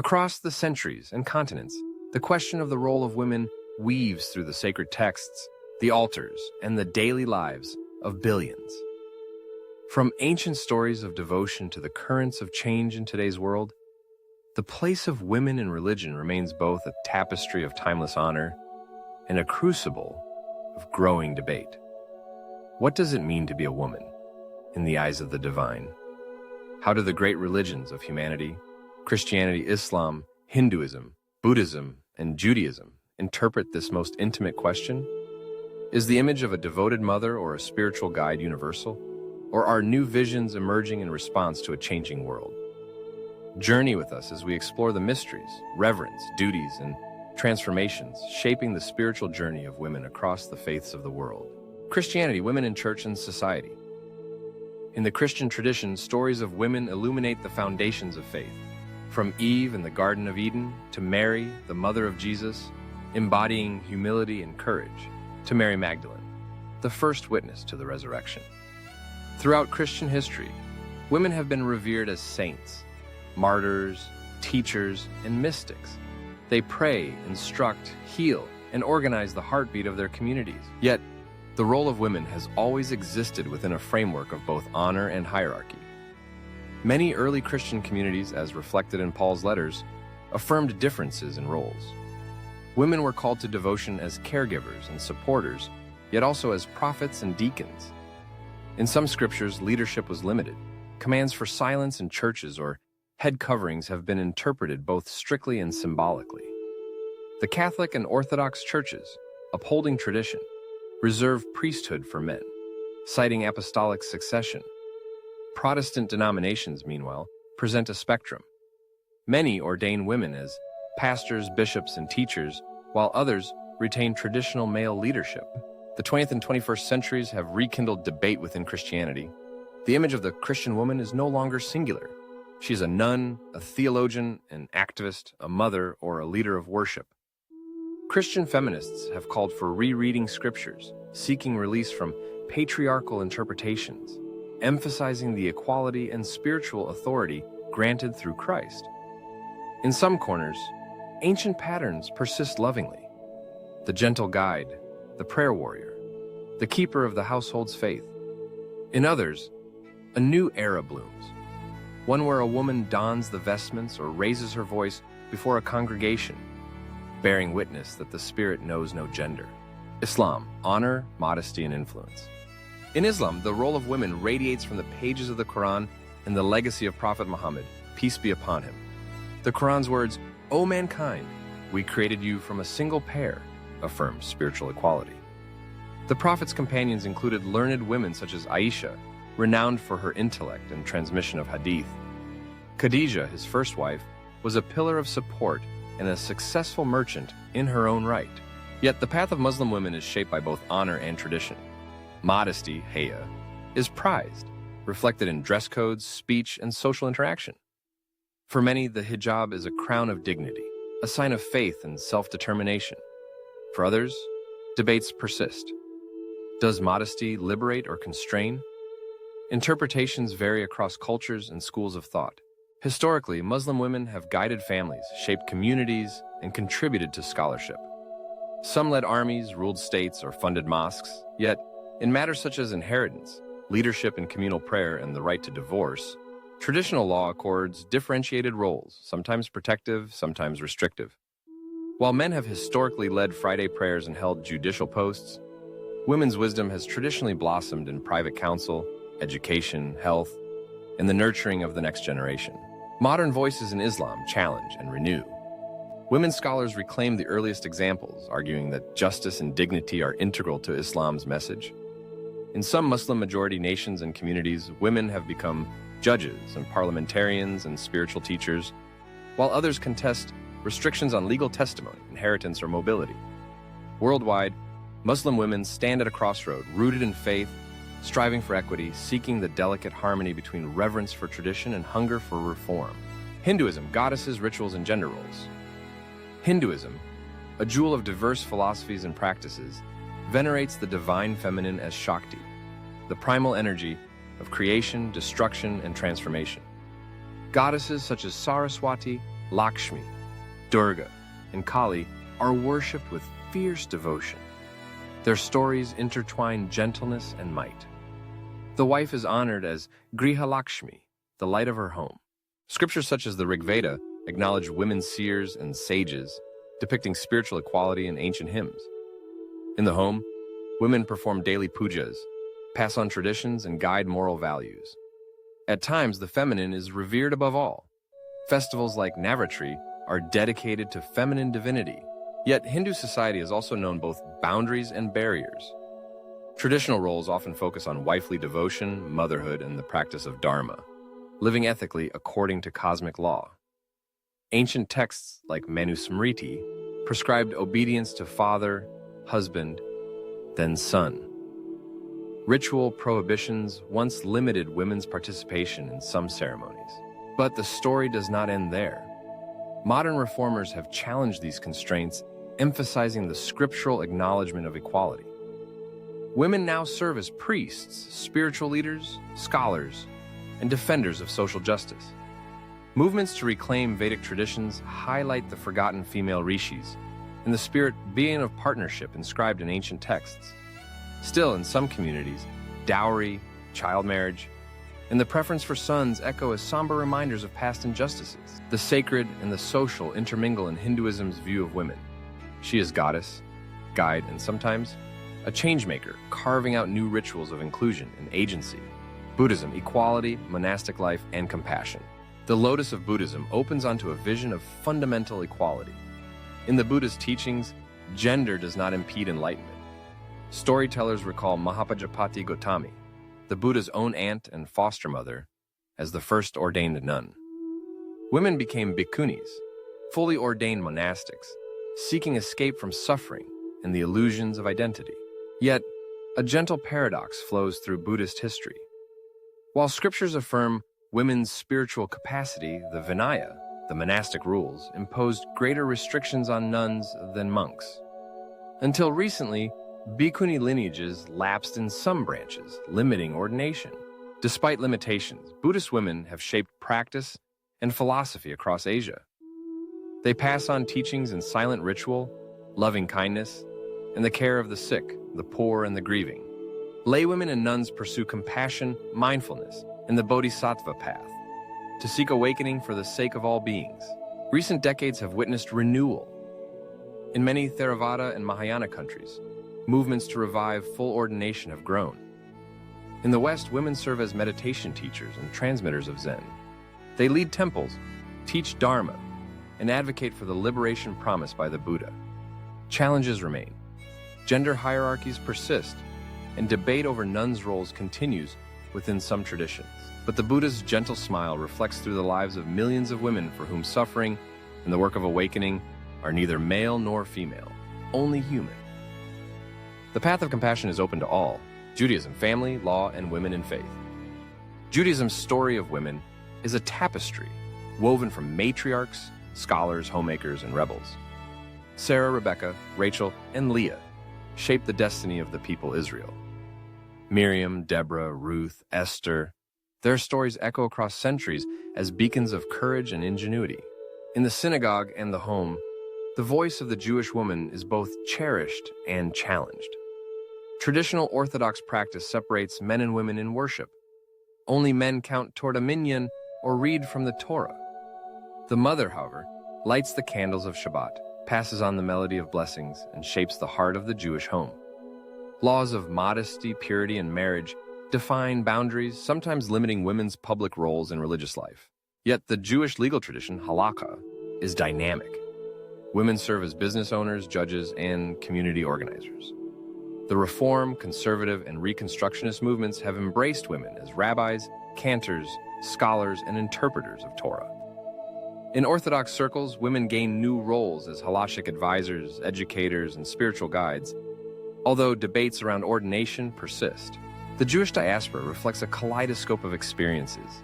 Across the centuries and continents, the question of the role of women weaves through the sacred texts, the altars, and the daily lives of billions. From ancient stories of devotion to the currents of change in today's world, the place of women in religion remains both a tapestry of timeless honor and a crucible of growing debate. What does it mean to be a woman in the eyes of the divine? How do the great religions of humanity, Christianity, Islam, Hinduism, Buddhism, and Judaism, interpret this most intimate question? Is the image of a devoted mother or a spiritual guide universal? Or are new visions emerging in response to a changing world? Journey with us as we explore the mysteries, reverence, duties, and transformations shaping the spiritual journey of women across the faiths of the world. Christianity, women in church and society. In the Christian tradition, stories of women illuminate the foundations of faith. From Eve in the Garden of Eden to Mary, the mother of Jesus, embodying humility and courage, to Mary Magdalene, the first witness to the resurrection. Throughout Christian history, women have been revered as saints, martyrs, teachers, and mystics. They pray, instruct, heal, and organize the heartbeat of their communities. Yet, the role of women has always existed within a framework of both honor and hierarchy. Many early Christian communities, as reflected in Paul's letters, affirmed differences in roles. Women were called to devotion as caregivers and supporters, yet also as prophets and deacons. In some scriptures, leadership was limited. Commands for silence in churches or head coverings have been interpreted both strictly and symbolically. The Catholic and Orthodox churches, upholding tradition, reserve priesthood for men, citing apostolic succession. Protestant denominations, meanwhile, present a spectrum. Many ordain women as pastors, bishops, and teachers, while others retain traditional male leadership. The 20th and 21st centuries have rekindled debate within Christianity. The image of the Christian woman is no longer singular. She is a nun, a theologian, an activist, a mother, or a leader of worship. Christian feminists have called for rereading scriptures, seeking release from patriarchal interpretations, emphasizing the equality and spiritual authority granted through Christ. In some corners, ancient patterns persist lovingly. The gentle guide, the prayer warrior, the keeper of the household's faith. In others, a new era blooms, one where a woman dons the vestments or raises her voice before a congregation, bearing witness that the Spirit knows no gender. Islam, honor, modesty, and influence. In Islam, the role of women radiates from the pages of the Quran and the legacy of Prophet Muhammad, peace be upon him. The Quran's words, "O mankind, we created you from a single pair," affirms spiritual equality. The Prophet's companions included learned women such as Aisha, renowned for her intellect and transmission of hadith. Khadijah, his first wife, was a pillar of support and a successful merchant in her own right. Yet the path of Muslim women is shaped by both honor and tradition. Modesty, haya, is prized, reflected in dress codes, speech, and social interaction. For many, the hijab is a crown of dignity, a sign of faith and self-determination. For others, debates persist. Does modesty liberate or constrain? Interpretations vary across cultures and schools of thought. Historically, Muslim women have guided families, shaped communities, and contributed to scholarship. Some led armies, ruled states, or funded mosques, yet, in matters such as inheritance, leadership in communal prayer, and the right to divorce, traditional law accords differentiated roles, sometimes protective, sometimes restrictive. While men have historically led Friday prayers and held judicial posts, women's wisdom has traditionally blossomed in private counsel, education, health, and the nurturing of the next generation. Modern voices in Islam challenge and renew. Women scholars reclaim the earliest examples, arguing that justice and dignity are integral to Islam's message. In some Muslim-majority nations and communities, women have become judges and parliamentarians and spiritual teachers, while others contest restrictions on legal testimony, inheritance, or mobility. Worldwide, Muslim women stand at a crossroad, rooted in faith, striving for equity, seeking the delicate harmony between reverence for tradition and hunger for reform. Hinduism, goddesses, rituals, and gender roles. Hinduism, a jewel of diverse philosophies and practices, venerates the divine feminine as Shakti, the primal energy of creation, destruction, and transformation. Goddesses such as Saraswati, Lakshmi, Durga, and Kali are worshipped with fierce devotion. Their stories intertwine gentleness and might. The wife is honored as Griha Lakshmi, the light of her home. Scriptures such as the Rig Veda acknowledge women seers and sages, depicting spiritual equality in ancient hymns. In the home, women perform daily pujas, pass on traditions, and guide moral values. At times, the feminine is revered above all. Festivals like Navratri are dedicated to feminine divinity. Yet Hindu society has also known both boundaries and barriers. Traditional roles often focus on wifely devotion, motherhood, and the practice of dharma, living ethically according to cosmic law. Ancient texts like Manusmriti prescribed obedience to father, husband, then son. Ritual prohibitions once limited women's participation in some ceremonies. But the story does not end there. Modern reformers have challenged these constraints, emphasizing the scriptural acknowledgement of equality. Women now serve as priests, spiritual leaders, scholars, and defenders of social justice. Movements to reclaim Vedic traditions highlight the forgotten female rishis and the spirit being of partnership inscribed in ancient texts. Still, in some communities, dowry, child marriage, and the preference for sons echo as somber reminders of past injustices. The sacred and the social intermingle in Hinduism's view of women. She is goddess, guide, and sometimes a changemaker, carving out new rituals of inclusion and agency. Buddhism, equality, monastic life, and compassion. The lotus of Buddhism opens onto a vision of fundamental equality. In the Buddha's teachings, gender does not impede enlightenment. Storytellers recall Mahapajapati Gautami, the Buddha's own aunt and foster mother, as the first ordained nun. Women became bhikkhunis, fully ordained monastics, seeking escape from suffering and the illusions of identity. Yet, a gentle paradox flows through Buddhist history. While scriptures affirm women's spiritual capacity, the Vinaya, the monastic rules, imposed greater restrictions on nuns than monks. Until recently, bhikkhuni lineages lapsed in some branches, limiting ordination. Despite limitations, Buddhist women have shaped practice and philosophy across Asia. They pass on teachings in silent ritual, loving kindness, and the care of the sick, the poor, and the grieving. Laywomen and nuns pursue compassion, mindfulness, and the bodhisattva path, to seek awakening for the sake of all beings. Recent decades have witnessed renewal. In many Theravada and Mahayana countries, movements to revive full ordination have grown. In the West, women serve as meditation teachers and transmitters of Zen. They lead temples, teach Dharma, and advocate for the liberation promised by the Buddha. Challenges remain. Gender hierarchies persist, and debate over nuns' roles continues within some traditions. But the Buddha's gentle smile reflects through the lives of millions of women for whom suffering and the work of awakening are neither male nor female, only human. The path of compassion is open to all: Judaism, family, law, and women in faith. Judaism's story of women is a tapestry woven from matriarchs, scholars, homemakers, and rebels. Sarah, Rebecca, Rachel, and Leah shaped the destiny of the people Israel. Miriam, Deborah, Ruth, Esther, their stories echo across centuries as beacons of courage and ingenuity. In the synagogue and the home, the voice of the Jewish woman is both cherished and challenged. Traditional Orthodox practice separates men and women in worship. Only men count toward a minyan or read from the Torah. The mother, however, lights the candles of Shabbat, passes on the melody of blessings, and shapes the heart of the Jewish home. Laws of modesty, purity, and marriage define boundaries, sometimes limiting women's public roles in religious life. Yet the Jewish legal tradition, halakha, is dynamic. Women serve as business owners, judges, and community organizers. The Reform, Conservative, and Reconstructionist movements have embraced women as rabbis, cantors, scholars, and interpreters of Torah. In Orthodox circles, women gain new roles as halachic advisors, educators, and spiritual guides, although debates around ordination persist. The Jewish diaspora reflects a kaleidoscope of experiences.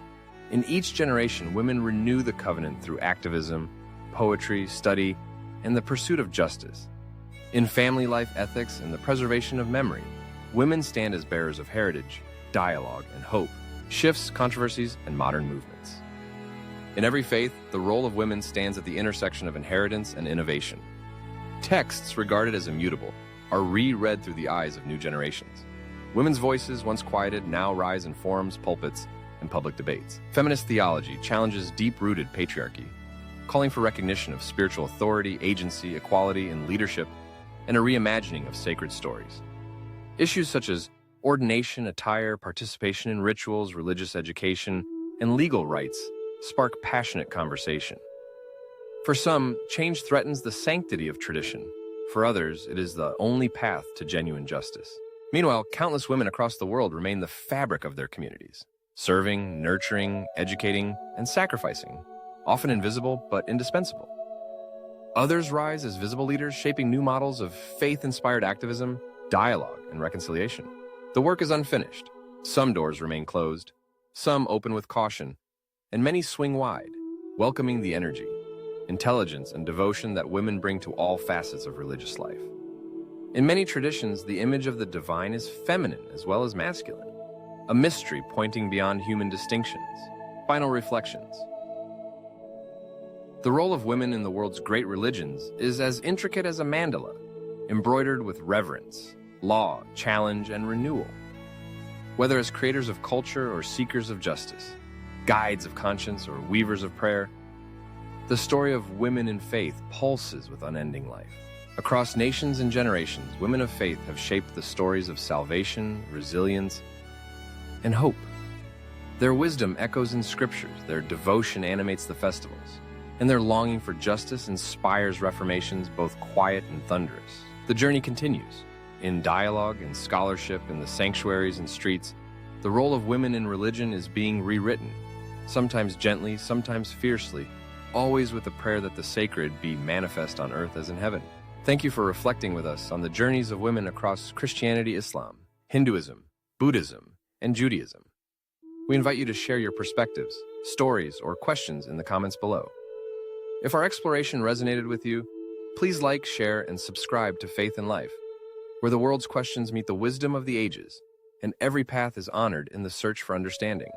In each generation, women renew the covenant through activism, poetry, study, and the pursuit of justice. In family life ethics and the preservation of memory, women stand as bearers of heritage, dialogue, and hope, shifts, controversies, and modern movements. In every faith, the role of women stands at the intersection of inheritance and innovation. Texts regarded as immutable are reread through the eyes of new generations. Women's voices, once quieted, now rise in forums, pulpits, and public debates. Feminist theology challenges deep-rooted patriarchy, calling for recognition of spiritual authority, agency, equality, and leadership, and a reimagining of sacred stories. Issues such as ordination, attire, participation in rituals, religious education, and legal rights spark passionate conversation. For some, change threatens the sanctity of tradition. For others, it is the only path to genuine justice. Meanwhile, countless women across the world remain the fabric of their communities, serving, nurturing, educating, and sacrificing, often invisible but indispensable. Others rise as visible leaders, shaping new models of faith-inspired activism, dialogue, and reconciliation. The work is unfinished. Some doors remain closed, some open with caution, and many swing wide, welcoming the energy, intelligence, and devotion that women bring to all facets of religious life. In many traditions, the image of the divine is feminine as well as masculine, a mystery pointing beyond human distinctions. Final reflections. The role of women in the world's great religions is as intricate as a mandala, embroidered with reverence, law, challenge, and renewal. Whether as creators of culture or seekers of justice, guides of conscience or weavers of prayer, the story of women in faith pulses with unending life. Across nations and generations, women of faith have shaped the stories of salvation, resilience, and hope. Their wisdom echoes in scriptures, their devotion animates the festivals, and their longing for justice inspires reformations both quiet and thunderous. The journey continues. In dialogue and scholarship, in the sanctuaries and streets, the role of women in religion is being rewritten, sometimes gently, sometimes fiercely, always with the prayer that the sacred be manifest on earth as in heaven. Thank you for reflecting with us on the journeys of women across Christianity, Islam, Hinduism, Buddhism, and Judaism. We invite you to share your perspectives, stories, or questions in the comments below. If our exploration resonated with you, please like, share, and subscribe to Faith in Life, where the world's questions meet the wisdom of the ages, and every path is honored in the search for understanding.